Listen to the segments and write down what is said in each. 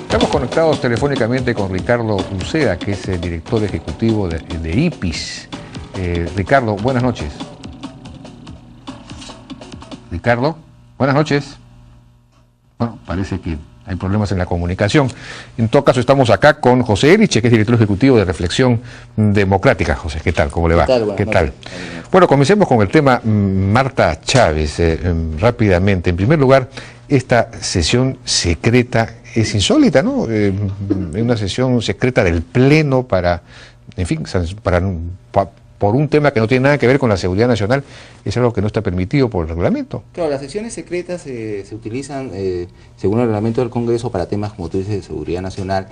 Estamos conectados telefónicamente con Ricardo Uceda, que es el director ejecutivo de IPIS. Ricardo, buenas noches. Ricardo, buenas noches. Bueno, parece que hay problemas en la comunicación. En todo caso, estamos acá con José Eriche, que es director ejecutivo de Reflexión Democrática. José, ¿qué tal? ¿Cómo le va? ¿Qué tal? Bueno, comencemos con el tema Marta Chávez, rápidamente. En primer lugar, esta sesión secreta es insólita, ¿no? Una sesión secreta del Pleno para, en fin, por un tema que no tiene nada que ver con la seguridad nacional, es algo que no está permitido por el reglamento. Claro, las sesiones secretas se utilizan, según el reglamento del Congreso, para temas, como tú dices, de seguridad nacional,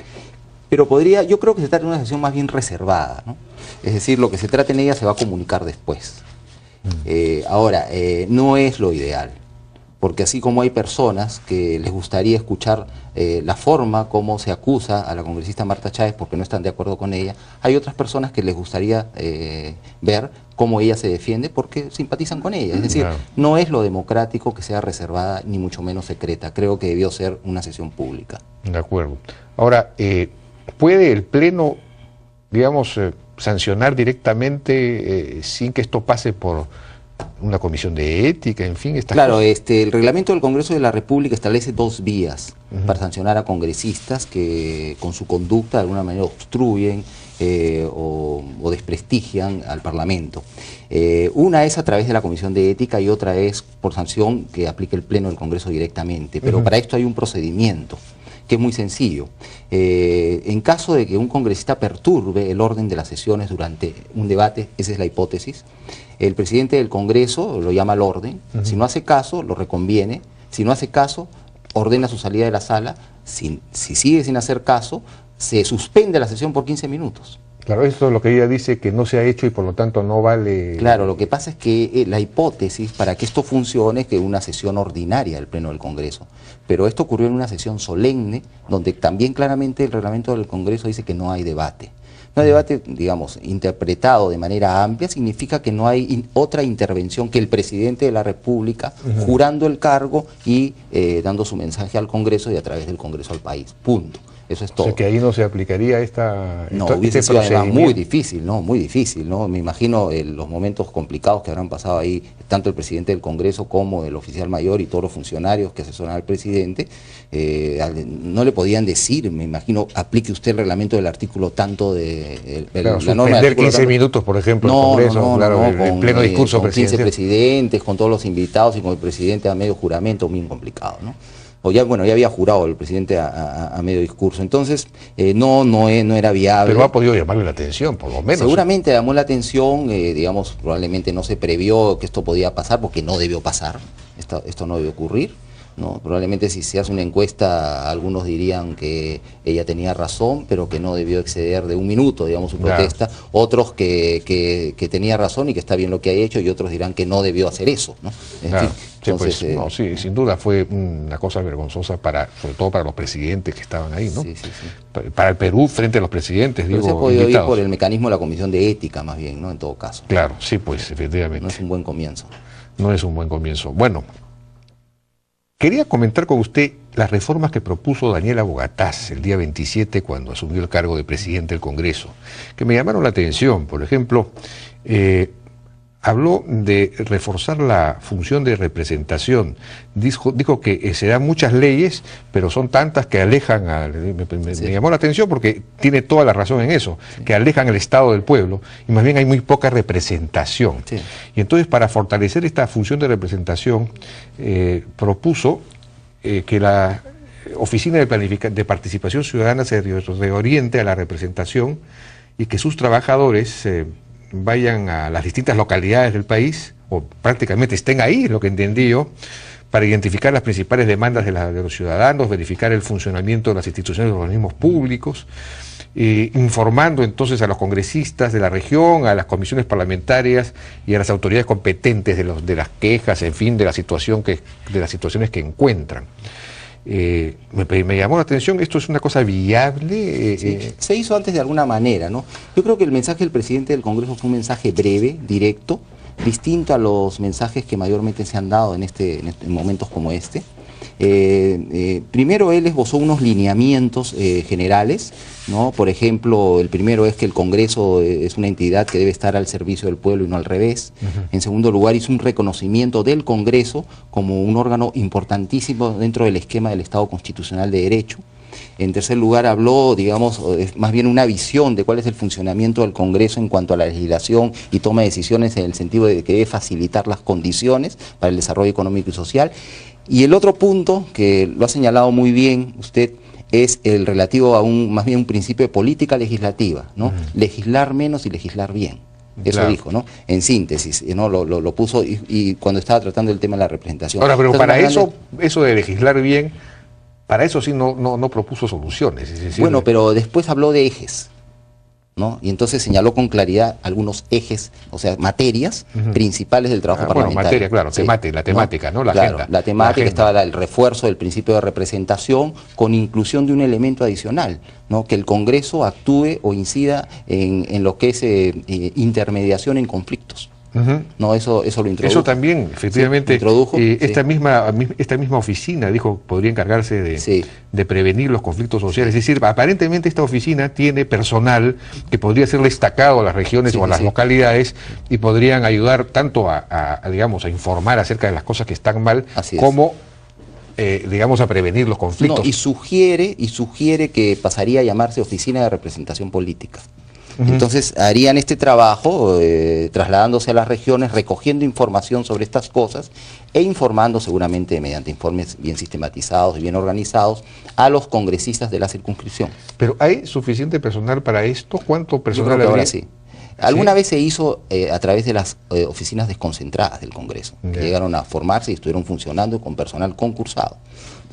pero yo creo que se trata de una sesión más bien reservada, ¿no? Es decir, lo que se trata en ella se va a comunicar después. Ahora, no es lo ideal, porque así como hay personas que les gustaría escuchar la forma como se acusa a la congresista Marta Chávez porque no están de acuerdo con ella, hay otras personas que les gustaría ver cómo ella se defiende porque simpatizan con ella. Es decir, claro, no es lo democrático que sea reservada ni mucho menos secreta. Creo que debió ser una sesión pública. De acuerdo. Ahora, ¿puede el Pleno, digamos, sancionar directamente sin que esto pase por una comisión de ética, en fin? Claro, el reglamento del Congreso de la República establece dos vías para sancionar a congresistas que con su conducta de alguna manera obstruyen o desprestigian al Parlamento. Una es a través de la Comisión de Ética y otra es por sanción que aplique el Pleno del Congreso directamente, pero para esto hay un procedimiento que es muy sencillo. En caso de que un congresista perturbe el orden de las sesiones durante un debate, esa es la hipótesis, el presidente del Congreso lo llama al orden, si no hace caso, lo reconviene, si no hace caso, ordena su salida de la sala, si sigue sin hacer caso, se suspende la sesión por 15 minutos. Claro, eso es lo que ella dice que no se ha hecho y por lo tanto no vale... Claro, lo que pasa es que la hipótesis para que esto funcione es que una sesión ordinaria del Pleno del Congreso. Pero esto ocurrió en una sesión solemne, donde también claramente el reglamento del Congreso dice que no hay debate. No hay debate, digamos, interpretado de manera amplia, significa que no hay otra intervención que el presidente de la República jurando el cargo y dando su mensaje al Congreso y a través del Congreso al país. Punto. Eso es todo. O sea, que ahí no se aplicaría hubiese sido además muy difícil, ¿no? Muy difícil, ¿no? Me imagino los momentos complicados que habrán pasado ahí, tanto el presidente del Congreso como el oficial mayor y todos los funcionarios que asesoran al presidente, no le podían decir, me imagino, aplique usted el reglamento del artículo tanto de... Claro, la norma del 15 minutos, por ejemplo, el Congreso, en pleno discurso con 15 presidentes, con todos los invitados y con el presidente a medio juramento, muy complicado, ¿no? O ya, bueno, ya había jurado el presidente a medio discurso, entonces no era viable. Pero ha podido llamarle la atención, por lo menos. Seguramente llamó la atención, digamos, probablemente no se previó que esto podía pasar, porque no debió pasar, esto no debió ocurrir, ¿no? Probablemente si se hace una encuesta, algunos dirían que ella tenía razón, pero que no debió exceder de un minuto, digamos, su protesta, claro. Otros que tenía razón y que está bien lo que ha hecho, y otros dirán que no debió hacer eso, ¿no? Claro. Entonces, sí, pues, sí, sin duda fue una cosa vergonzosa, sobre todo para los presidentes que estaban ahí, ¿no? Sí. Para el Perú frente a los presidentes, pero digo, se ha podido ir por el mecanismo de la Comisión de Ética, más bien, ¿no? En todo caso. Claro, sí, pues, efectivamente. No es un buen comienzo. No es un buen comienzo. Bueno, quería comentar con usted las reformas que propuso Daniela Bogatás el día 27 cuando asumió el cargo de presidente del Congreso, que me llamaron la atención. Por ejemplo, habló de reforzar la función de representación. Dijo que se dan muchas leyes, pero son tantas que alejan me llamó la atención porque tiene toda la razón en eso, que alejan el Estado del pueblo y más bien hay muy poca representación. Sí. Y entonces, para fortalecer esta función de representación, propuso que la Oficina de Participación Ciudadana se reoriente a la representación y que sus trabajadores vayan a las distintas localidades del país, o prácticamente estén ahí, lo que entendí yo, para identificar las principales demandas de los ciudadanos, verificar el funcionamiento de las instituciones de los organismos públicos, informando entonces a los congresistas de la región, a las comisiones parlamentarias y a las autoridades competentes de las quejas, en fin, de las situaciones que encuentran. Me llamó la atención, ¿esto es una cosa viable? Sí, se hizo antes de alguna manera, ¿no? Yo creo que el mensaje del presidente del Congreso fue un mensaje breve, directo, distinto a los mensajes que mayormente se han dado en momentos como este. Primero él esbozó unos lineamientos generales, ¿no? Por ejemplo, el primero es que el Congreso es una entidad que debe estar al servicio del pueblo y no al revés. En segundo lugar, hizo un reconocimiento del Congreso como un órgano importantísimo dentro del esquema del Estado Constitucional de Derecho. En tercer lugar, habló, digamos, más bien una visión de cuál es el funcionamiento del Congreso en cuanto a la legislación y toma de decisiones en el sentido de que debe facilitar las condiciones para el desarrollo económico y social. Y el otro punto, que lo ha señalado muy bien usted, es el relativo a más bien un principio de política legislativa, ¿no? Legislar menos y legislar bien. Eso claro. Dijo, ¿no? En síntesis, ¿no? Lo puso y cuando estaba tratando el tema de la representación. Ahora, pero para eso de legislar bien, para eso sí no propuso soluciones. Es decir, bueno, pero después habló de ejes, ¿no? Y entonces señaló con claridad algunos ejes, o sea, materias principales del trabajo parlamentario. Bueno, materia, claro, sí. La temática, ¿no? La claro, agenda. La temática estaba el refuerzo del principio de representación con inclusión de un elemento adicional, ¿no? Que el Congreso actúe o incida en lo que es intermediación en conflictos. No, eso lo introdujo. Eso también, efectivamente, sí, esta misma oficina, dijo, podría encargarse de prevenir los conflictos sociales. Es decir, aparentemente esta oficina tiene personal que podría ser destacado a las regiones o a las localidades y podrían ayudar tanto digamos, a informar acerca de las cosas que están mal, como digamos, a prevenir los conflictos. No, y sugiere que pasaría a llamarse Oficina de Representación Política. Entonces harían este trabajo trasladándose a las regiones, recogiendo información sobre estas cosas e informando seguramente mediante informes bien sistematizados y bien organizados a los congresistas de la circunscripción. ¿Pero hay suficiente personal para esto? ¿Cuánto personal habría? Ahora sí. Alguna vez se hizo a través de las oficinas desconcentradas del Congreso, que llegaron a formarse y estuvieron funcionando con personal concursado.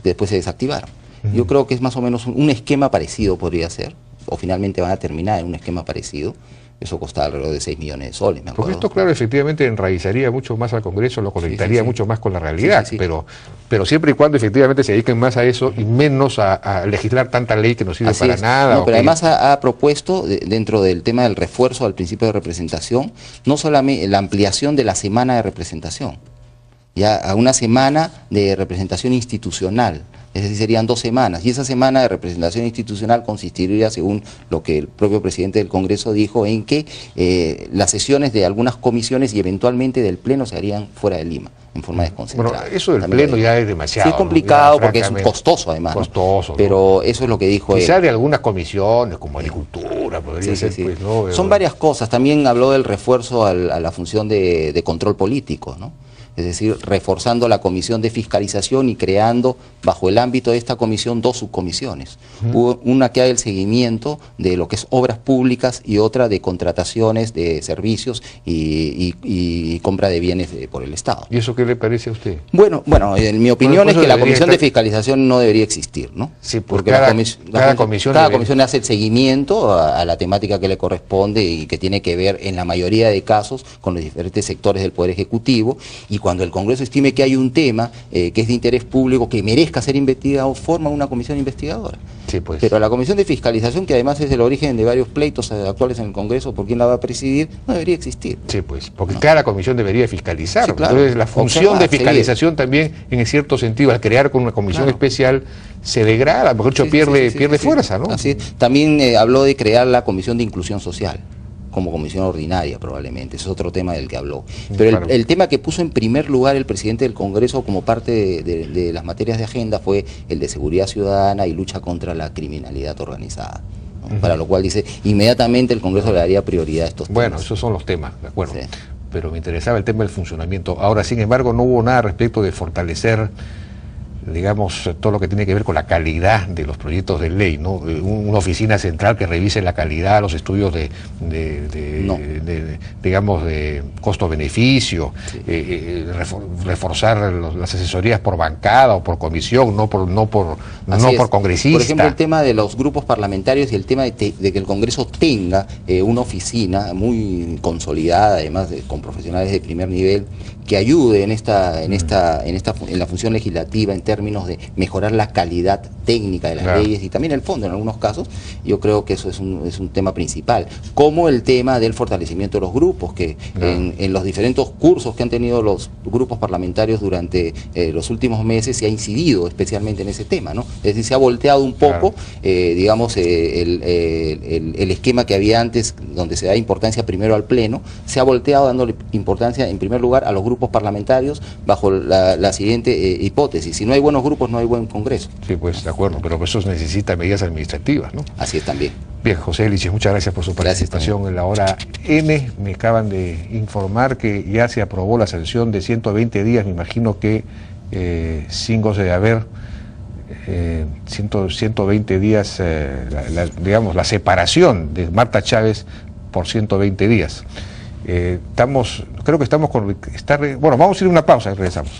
Después se desactivaron. Yo creo que es más o menos un esquema parecido podría ser, o finalmente van a terminar en un esquema parecido. Eso costaba alrededor de 6 millones de soles, me acuerdo. Porque esto, claro, efectivamente enraizaría mucho más al Congreso, lo conectaría mucho más con la realidad, pero siempre y cuando efectivamente se dediquen más a eso y menos a legislar tanta ley que no sirve para nada. No, pero además ha propuesto, dentro del tema del refuerzo al principio de representación, no solamente la ampliación de la semana de representación, ya a una semana de representación institucional. Es decir, serían 2 semanas, y esa semana de representación institucional consistiría, según lo que el propio presidente del Congreso dijo, en que las sesiones de algunas comisiones y eventualmente del Pleno se harían fuera de Lima, en forma desconcentrada. Bueno, eso del Pleno ya es demasiado. Sí, es complicado, porque es costoso además. Costoso, pero eso es lo que dijo él. Quizá de algunas comisiones, como Agricultura, podría ser. Pues, ¿no? Son varias cosas. También habló del refuerzo a la función de control político, ¿no? Es decir, reforzando la comisión de fiscalización y creando bajo el ámbito de esta comisión 2 subcomisiones. Una que haga el seguimiento de lo que es obras públicas y otra de contrataciones de servicios y compra de bienes por el Estado. ¿Y eso qué le parece a usted? Bueno, en mi opinión es que la comisión de fiscalización no debería existir, ¿no? Sí, porque cada comisión hace el seguimiento a la temática que le corresponde y que tiene que ver en la mayoría de casos con los diferentes sectores del Poder Ejecutivo, y cuando el Congreso estime que hay un tema que es de interés público, que merezca ser investigado, forma una comisión investigadora. Sí, pues. Pero la comisión de fiscalización, que además es el origen de varios pleitos actuales en el Congreso por quién la va a presidir, no debería existir. Sí, pues, porque cada comisión debería fiscalizar. Sí, claro. Entonces la función de fiscalización también, en cierto sentido, al crear con una comisión especial, se degrada, mejor dicho, pierde fuerza, ¿no? Así es. También habló de crear la comisión de inclusión social como comisión ordinaria probablemente, ese es otro tema del que habló. Pero el tema que puso en primer lugar el presidente del Congreso como parte de las materias de agenda fue el de seguridad ciudadana y lucha contra la criminalidad organizada, ¿no? Para lo cual dice, inmediatamente el Congreso le daría prioridad a estos temas. Bueno, esos son los temas, de acuerdo. Pero me interesaba el tema del funcionamiento. Ahora, sin embargo, no hubo nada respecto de fortalecer, digamos, todo lo que tiene que ver con la calidad de los proyectos de ley, ¿no? Una oficina central que revise la calidad, los estudios digamos, de costo-beneficio, reforzar las asesorías por bancada o por comisión, no por congresista. Por ejemplo, el tema de los grupos parlamentarios y el tema de que el Congreso tenga una oficina muy consolidada, además con profesionales de primer nivel, que ayude en la función legislativa en términos de mejorar la calidad técnica de las leyes y también el fondo en algunos casos. Yo creo que eso es un tema principal, como el tema del fortalecimiento de los grupos, que en los diferentes cursos que han tenido los grupos parlamentarios durante los últimos meses se ha incidido especialmente en ese tema, ¿no? Es decir, se ha volteado un poco, digamos, el esquema que había antes, donde se da importancia primero al Pleno, se ha volteado dándole importancia en primer lugar a los grupos parlamentarios bajo la siguiente hipótesis: si no hay buenos grupos no hay buen Congreso. Sí, pues de acuerdo, pero eso necesita medidas administrativas, ¿no? Así es también. Bien, José Eliches, muchas gracias por su participación en la hora N. Me acaban de informar que ya se aprobó la sanción de 120 días, me imagino que sin goce de haber 120 días, digamos, la separación de Marta Chávez por 120 días. Creo que estamos bueno, vamos a ir a una pausa y regresamos.